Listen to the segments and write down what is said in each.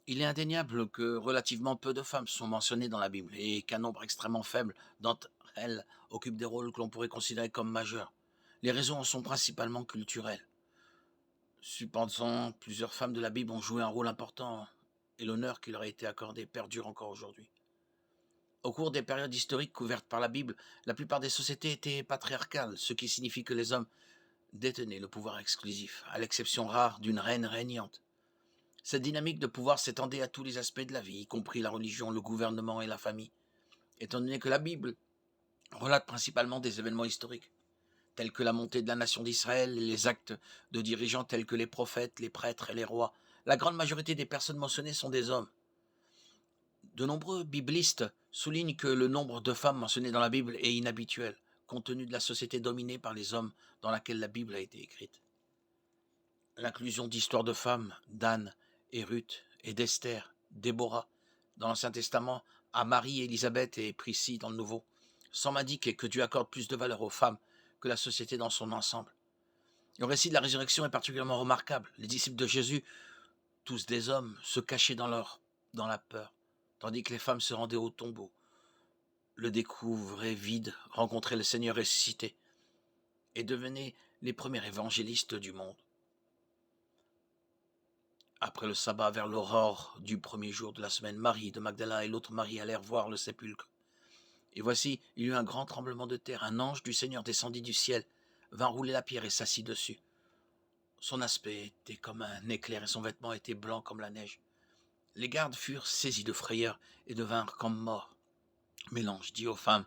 Il est indéniable que relativement peu de femmes sont mentionnées dans la Bible et qu'un nombre extrêmement faible d'entre elles occupent des rôles que l'on pourrait considérer comme majeurs. Les raisons en sont principalement culturelles. Cependant, plusieurs femmes de la Bible ont joué un rôle important et l'honneur qui leur a été accordé perdure encore aujourd'hui. Au cours des périodes historiques couvertes par la Bible, la plupart des sociétés étaient patriarcales, ce qui signifie que les hommes détenaient le pouvoir exclusif, à l'exception rare d'une reine régnante. Cette dynamique de pouvoir s'étendait à tous les aspects de la vie, y compris la religion, le gouvernement et la famille, étant donné que la Bible relate principalement des événements historiques, tels que la montée de la nation d'Israël et les actes de dirigeants tels que les prophètes, les prêtres et les rois. La grande majorité des personnes mentionnées sont des hommes. De nombreux biblistes soulignent que le nombre de femmes mentionnées dans la Bible est inhabituel, compte tenu de la société dominée par les hommes dans laquelle la Bible a été écrite. L'inclusion d'histoires de femmes, d'Anne et Ruth et d'Esther, Déborah, dans l'Ancien Testament, à Marie, Élisabeth et Priscille dans le Nouveau, semble indiquer que Dieu accorde plus de valeur aux femmes que la société dans son ensemble. Le récit de la résurrection est particulièrement remarquable. Les disciples de Jésus, tous des hommes, se cachaient dans la peur, tandis que les femmes se rendaient au tombeau, le découvraient vide, rencontraient le Seigneur ressuscité et devenaient les premiers évangélistes du monde. Après le sabbat, vers l'aurore du premier jour de la semaine, Marie de Magdala et l'autre Marie allèrent voir le sépulcre. Et voici, il y eut un grand tremblement de terre. Un ange du Seigneur descendit du ciel, vint rouler la pierre et s'assit dessus. Son aspect était comme un éclair et son vêtement était blanc comme la neige. Les gardes furent saisis de frayeur et devinrent comme morts. Mais l'ange dit aux femmes,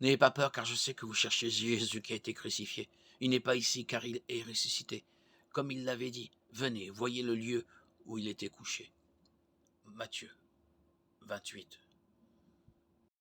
n'ayez pas peur, car je sais que vous cherchez Jésus qui a été crucifié. Il n'est pas ici, car il est ressuscité. Comme il l'avait dit, venez, voyez le lieu où il était couché. Matthieu 28.